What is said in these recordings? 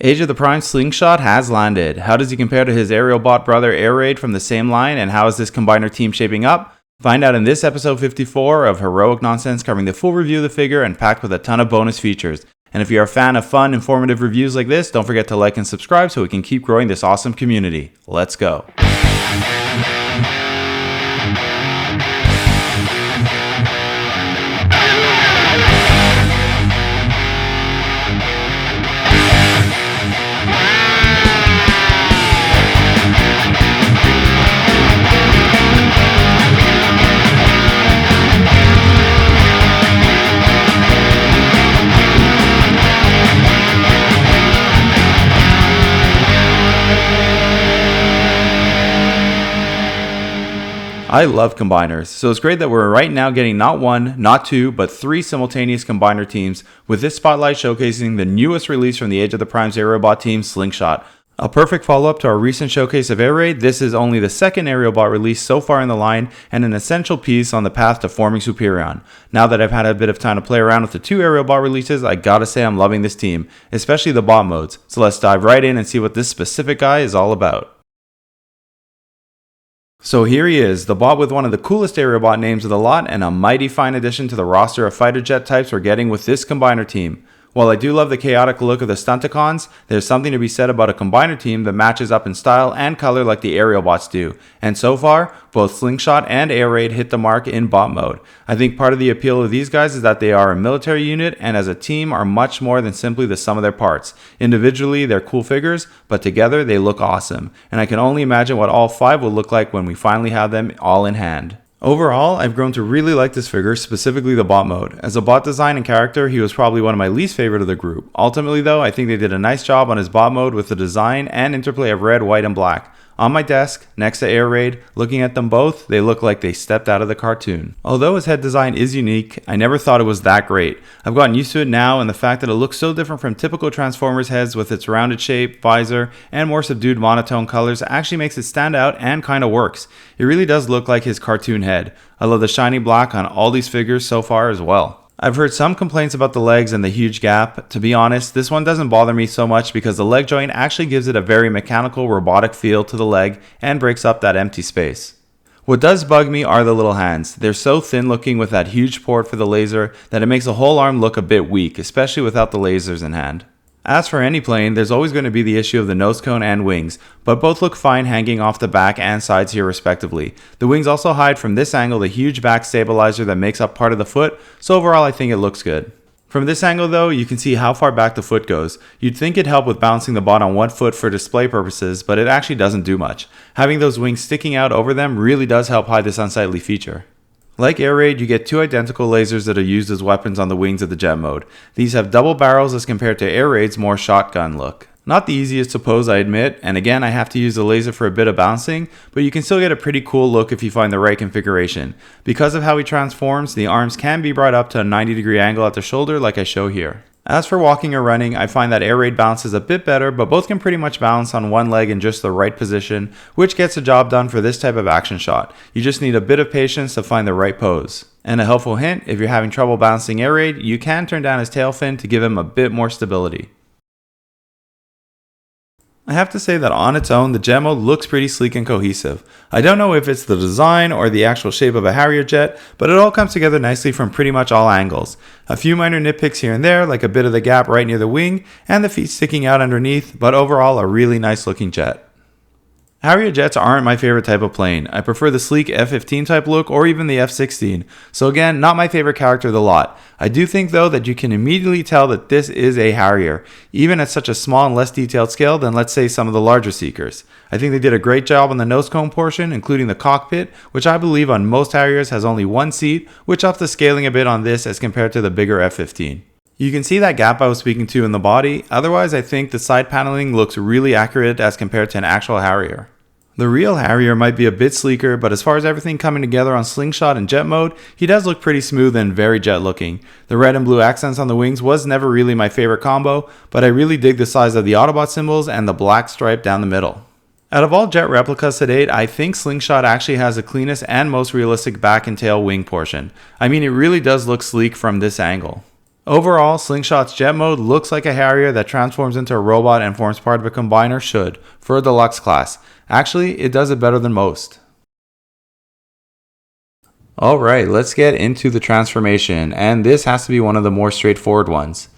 Age of the Primes Slingshot has landed. How does he compare to his Aerialbot brother Air Raid from the same line, and how is this combiner team shaping up? Find out in this episode 54 of Heroic Nonsense, covering the full review of the figure and packed with a ton of bonus features. And if you're a fan of fun, informative reviews like this, don't forget to like and subscribe so we can keep growing this awesome community. Let's go. I love combiners, so it's great that we're right now getting not one, not two, but three simultaneous combiner teams, with this spotlight showcasing the newest release from the Age of the Primes Aerialbot team, Slingshot. A perfect follow-up to our recent showcase of Air Raid, this is only the second Aerialbot release so far in the line, and an essential piece on the path to forming Superion. Now that I've had a bit of time to play around with the two Aerialbot releases, I gotta say I'm loving this team, especially the bot modes, so let's dive right in and see what this specific guy is all about. So here he is, the bot with one of the coolest Aerialbot names of the lot, and a mighty fine addition to the roster of fighter jet types we're getting with this combiner team. While I do love the chaotic look of the Constructicons, there's something to be said about a combiner team that matches up in style and color like the Aerialbots do. And so far, both Slingshot and Air Raid hit the mark in bot mode. I think part of the appeal of these guys is that they are a military unit and as a team are much more than simply the sum of their parts. Individually, they're cool figures, but together they look awesome. And I can only imagine what all five will look like when we finally have them all in hand. Overall, I've grown to really like this figure, specifically the bot mode. As a bot design and character, he was probably one of my least favorite of the group. Ultimately though, I think they did a nice job on his bot mode with the design and interplay of red, white, and black. On my desk, next to Air Raid, looking at them both, they look like they stepped out of the cartoon. Although his head design is unique, I never thought it was that great. I've gotten used to it now, and the fact that it looks so different from typical Transformers heads with its rounded shape, visor, and more subdued monotone colors actually makes it stand out and kinda works. It really does look like his cartoon head. I love the shiny black on all these figures so far as well. I've heard some complaints about the legs and the huge gap. To be honest, this one doesn't bother me so much because the leg joint actually gives it a very mechanical, robotic feel to the leg and breaks up that empty space. What does bug me are the little hands. They're so thin looking with that huge port for the laser that it makes the whole arm look a bit weak, especially without the lasers in hand. As for any plane, there's always going to be the issue of the nose cone and wings, but both look fine hanging off the back and sides here respectively. The wings also hide from this angle the huge back stabilizer that makes up part of the foot, so overall I think it looks good. From this angle though, you can see how far back the foot goes. You'd think it'd help with balancing the bot on one foot for display purposes, but it actually doesn't do much. Having those wings sticking out over them really does help hide this unsightly feature. Like Air Raid, you get two identical lasers that are used as weapons on the wings of the jet mode. These have double barrels as compared to Air Raid's more shotgun look. Not the easiest to pose, I admit, and again I have to use the laser for a bit of bouncing, but you can still get a pretty cool look if you find the right configuration. Because of how he transforms, the arms can be brought up to a 90-degree angle at the shoulder like I show here. As for walking or running, I find that Air Raid balances a bit better, but both can pretty much balance on one leg in just the right position, which gets the job done for this type of action shot. You just need a bit of patience to find the right pose. And a helpful hint, if you're having trouble balancing Air Raid, you can turn down his tail fin to give him a bit more stability. I have to say that on its own, the jet mode looks pretty sleek and cohesive. I don't know if it's the design or the actual shape of a Harrier jet, but it all comes together nicely from pretty much all angles. A few minor nitpicks here and there, like a bit of the gap right near the wing, and the feet sticking out underneath, but overall a really nice looking jet. Harrier jets aren't my favorite type of plane. I prefer the sleek F-15 type look or even the F-16. So again, not my favorite character of the lot. I do think though that you can immediately tell that this is a Harrier, even at such a small and less detailed scale than let's say some of the larger Seekers. I think they did a great job on the nose cone portion, including the cockpit, which I believe on most Harriers has only one seat, which ups the scaling a bit on this as compared to the bigger F-15. You can see that gap I was speaking to in the body, otherwise I think the side paneling looks really accurate as compared to an actual Harrier. The real Harrier might be a bit sleeker, but as far as everything coming together on Slingshot and jet mode, he does look pretty smooth and very jet looking. The red and blue accents on the wings was never really my favorite combo, but I really dig the size of the Autobot symbols and the black stripe down the middle. Out of all jet replicas to date, I think Slingshot actually has the cleanest and most realistic back and tail wing portion. I mean, it really does look sleek from this angle. Overall, Slingshot's jet mode looks like a Harrier that transforms into a robot and forms part of a combiner should, for a deluxe class. Actually, it does it better than most. Alright, let's get into the transformation, and this has to be one of the more straightforward ones.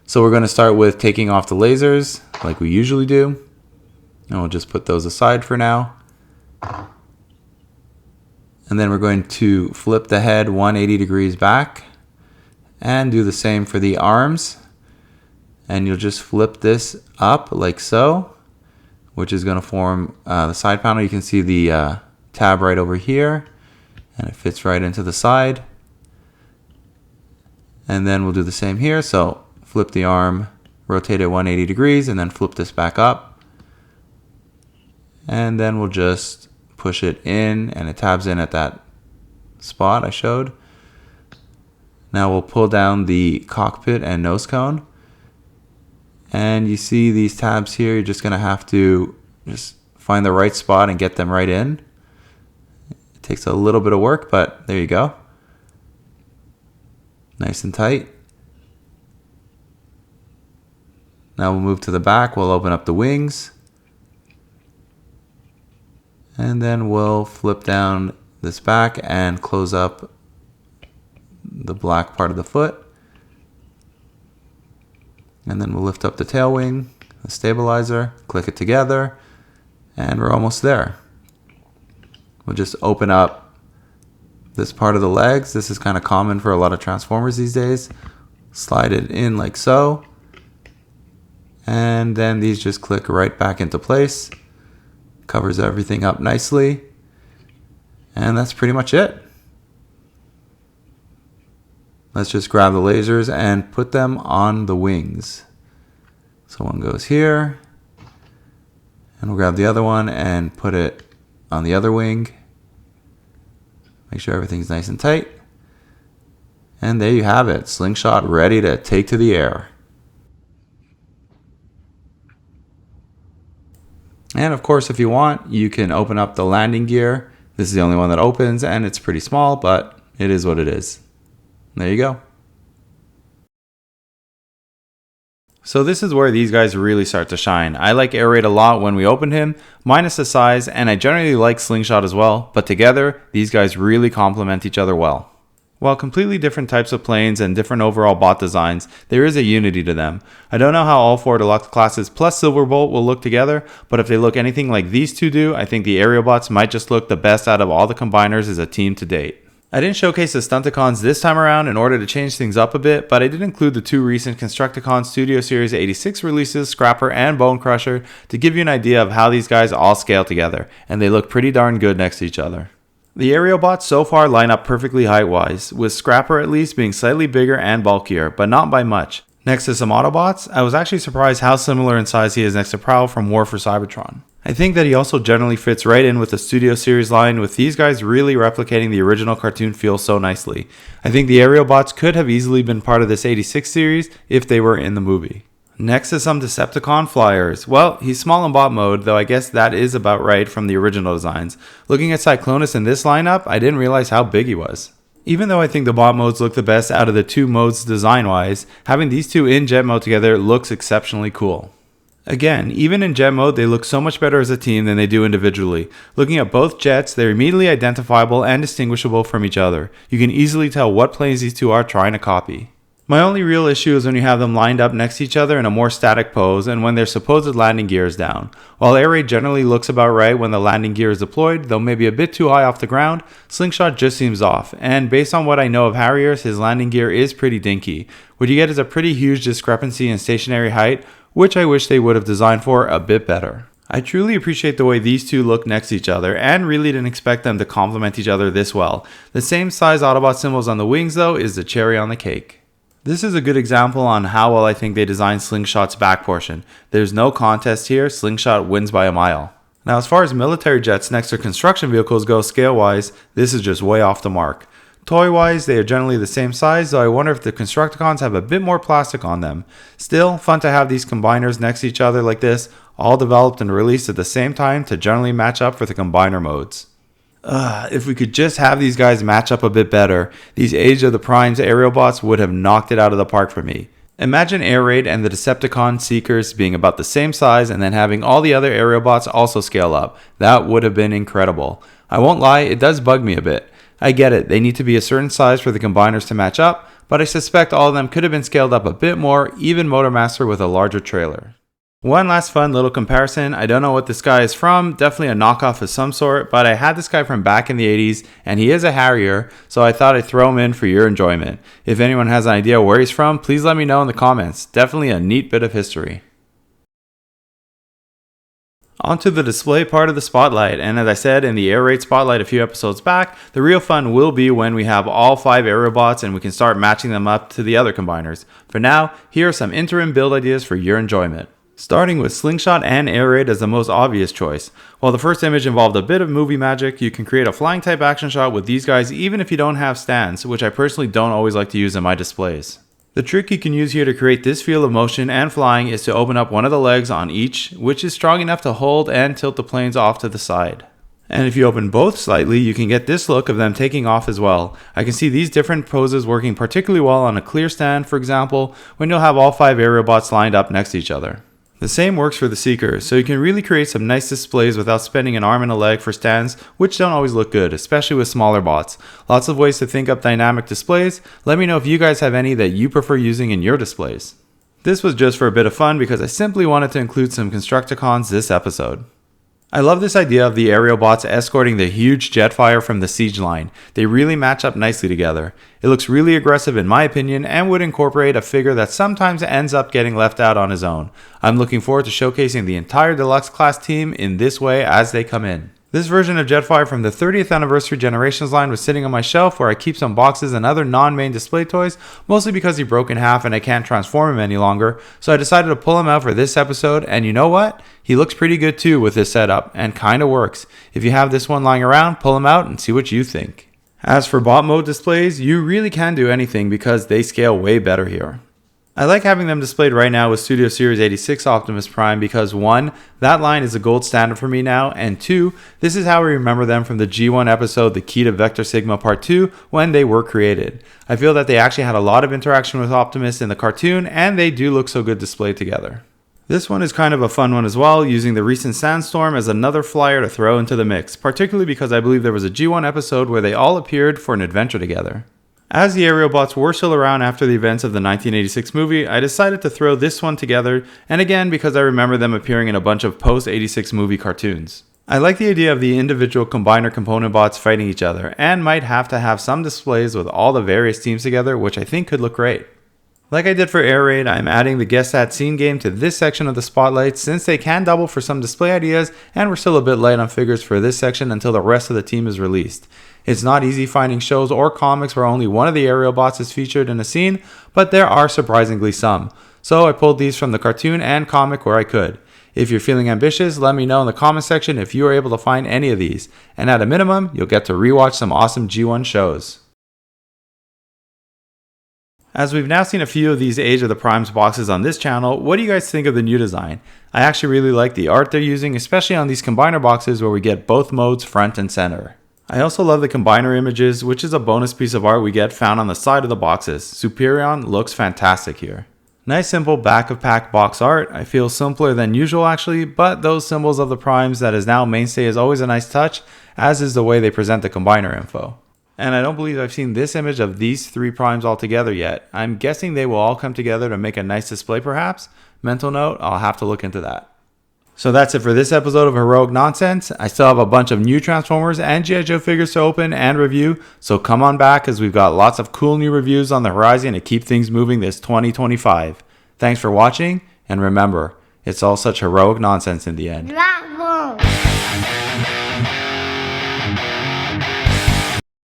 So we're going to start with taking off the lasers, like we usually do. And we'll just put those aside for now. And then we're going to flip the head 180 degrees back. And do the same for the arms. And you'll just flip this up like so, which is going to form the side panel. You can see the tab right over here, and it fits right into the side. And then we'll do the same here. So flip the arm, rotate it 180 degrees, and then flip this back up. And then we'll just push it in, and it tabs in at that spot I showed. Now we'll pull down the cockpit and nose cone. And you see these tabs here, you're just going to have to just find the right spot and get them right in. It takes a little bit of work, but there you go. Nice and tight. Now we'll move to the back, we'll open up the wings. And then we'll flip down this back and close up the black part of the foot. And then we'll lift up the tail wing, the stabilizer, click it together, and we're almost there. We'll just open up this part of the legs. This is kind of common for a lot of Transformers these days. Slide it in like so. And then these just click right back into place. Covers everything up nicely. And that's pretty much it. Let's just grab the lasers and put them on the wings. So one goes here. And we'll grab the other one and put it on the other wing. Make sure everything's nice and tight. And there you have it. Slingshot ready to take to the air. And of course, if you want, you can open up the landing gear. This is the only one that opens, and it's pretty small, but it is what it is. There you go. So this is where these guys really start to shine. I like Air Raid a lot when we opened him, minus the size, and I generally like Slingshot as well, but together, these guys really complement each other well. While completely different types of planes and different overall bot designs, there is a unity to them. I don't know how all four deluxe classes plus Silverbolt will look together, but if they look anything like these two do, I think the Aerialbots might just look the best out of all the combiners as a team to date. I didn't showcase the Stunticons this time around in order to change things up a bit, but I did include the two recent Constructicons Studio Series 86 releases, Scrapper and Bonecrusher, to give you an idea of how these guys all scale together, and they look pretty darn good next to each other. The Aerialbots so far line up perfectly height-wise, with Scrapper at least being slightly bigger and bulkier, but not by much. Next to some Autobots, I was actually surprised how similar in size he is next to Prowl from War for Cybertron. I think that he also generally fits right in with the Studio Series line, with these guys really replicating the original cartoon feel so nicely. I think the Aerialbots could have easily been part of this 86 series if they were in the movie. Next is some Decepticon flyers. Well, he's small in bot mode, though I guess that is about right from the original designs. Looking at Cyclonus in this lineup, I didn't realize how big he was. Even though I think the bot modes look the best out of the two modes design-wise, having these two in jet mode together looks exceptionally cool. Again, even in jet mode, they look so much better as a team than they do individually. Looking at both jets, they're immediately identifiable and distinguishable from each other. You can easily tell what planes these two are trying to copy. My only real issue is when you have them lined up next to each other in a more static pose and when their supposed landing gear is down. While Air Raid generally looks about right when the landing gear is deployed, though maybe a bit too high off the ground, Slingshot just seems off, and based on what I know of Harriers, his landing gear is pretty dinky. What you get is a pretty huge discrepancy in stationary height, which I wish they would have designed for a bit better. I truly appreciate the way these two look next to each other, and really didn't expect them to complement each other this well. The same size Autobot symbols on the wings though is the cherry on the cake. This is a good example on how well I think they designed Slingshot's back portion. There's no contest here, Slingshot wins by a mile. Now as far as military jets next to construction vehicles go scale-wise, this is just way off the mark. Toy-wise, they are generally the same size, though I wonder if the Constructicons have a bit more plastic on them. Still, fun to have these combiners next to each other like this, all developed and released at the same time to generally match up for the combiner modes. If we could just have these guys match up a bit better, these Age of the Primes Aerialbots would have knocked it out of the park for me. Imagine Air Raid and the Decepticon Seekers being about the same size and then having all the other Aerialbots also scale up. That would have been incredible. I won't lie, it does bug me a bit. I get it, they need to be a certain size for the combiners to match up, but I suspect all of them could have been scaled up a bit more, even Motormaster with a larger trailer. One last fun little comparison. I don't know what this guy is from, definitely a knockoff of some sort, but I had this guy from back in the 80s and he is a Harrier, so I thought I'd throw him in for your enjoyment. If anyone has an idea where he's from, please let me know in the comments. Definitely a neat bit of history. Onto the display part of the spotlight, and as I said in the Air Raid spotlight a few episodes back, the real fun will be when we have all 5 Aerialbots and we can start matching them up to the other combiners. For now, here are some interim build ideas for your enjoyment. Starting with Slingshot and Air Raid as the most obvious choice. While the first image involved a bit of movie magic, you can create a flying type action shot with these guys even if you don't have stands, which I personally don't always like to use in my displays. The trick you can use here to create this feel of motion and flying is to open up one of the legs on each, which is strong enough to hold and tilt the planes off to the side. And if you open both slightly, you can get this look of them taking off as well. I can see these different poses working particularly well on a clear stand, for example, when you'll have all 5 Aerialbots lined up next to each other. The same works for the Seeker, so you can really create some nice displays without spending an arm and a leg for stands, which don't always look good, especially with smaller bots. Lots of ways to think up dynamic displays. Let me know if you guys have any that you prefer using in your displays. This was just for a bit of fun because I simply wanted to include some Constructicons this episode. I love this idea of the Aerialbots escorting the huge jet fire from the siege line. They really match up nicely together. It looks really aggressive in my opinion and would incorporate a figure that sometimes ends up getting left out on his own. I'm looking forward to showcasing the entire Deluxe class team in this way as they come in. This version of Jetfire from the 30th anniversary Generations line was sitting on my shelf where I keep some boxes and other non-main display toys, mostly because he broke in half and I can't transform him any longer, so I decided to pull him out for this episode, and you know what? He looks pretty good too with this setup, and kinda works. If you have this one lying around, pull him out and see what you think. As for bot mode displays, you really can do anything because they scale way better here. I like having them displayed right now with Studio Series 86 Optimus Prime because 1, that line is a gold standard for me now, and 2, this is how we remember them from the G1 episode The Key to Vector Sigma Part 2 when they were created. I feel that they actually had a lot of interaction with Optimus in the cartoon, and they do look so good displayed together. This one is kind of a fun one as well, using the recent Sandstorm as another flyer to throw into the mix, particularly because I believe there was a G1 episode where they all appeared for an adventure together. As the Aerialbots were still around after the events of the 1986 movie, I decided to throw this one together, and again because I remember them appearing in a bunch of post-86 movie cartoons. I like the idea of the individual combiner component bots fighting each other, and might have to have some displays with all the various teams together, which I think could look great. Like I did for Air Raid, I'm adding the Guess That Scene game to this section of the spotlight since they can double for some display ideas, and we're still a bit light on figures for this section until the rest of the team is released. It's not easy finding shows or comics where only one of the Aerialbots is featured in a scene, but there are surprisingly some. So I pulled these from the cartoon and comic where I could. If you're feeling ambitious, let me know in the comment section if you are able to find any of these, and at a minimum, you'll get to rewatch some awesome G1 shows. As we've now seen a few of these Age of the Primes boxes on this channel, what do you guys think of the new design? I actually really like the art they're using, especially on these combiner boxes where we get both modes front and center. I also love the combiner images, which is a bonus piece of art we get found on the side of the boxes. Superion looks fantastic here. Nice simple back of pack box art. I feel simpler than usual actually, but those symbols of the primes that is now mainstay is always a nice touch, as is the way they present the combiner info. And I don't believe I've seen this image of these 3 primes all together yet. I'm guessing they will all come together to make a nice display perhaps. Mental note, I'll have to look into that. So that's it for this episode of Heroic Nonsense. I still have a bunch of new Transformers and G.I. Joe figures to open and review, so come on back as we've got lots of cool new reviews on the horizon to keep things moving this 2025. Thanks for watching, and remember, it's all such heroic nonsense in the end. Bravo!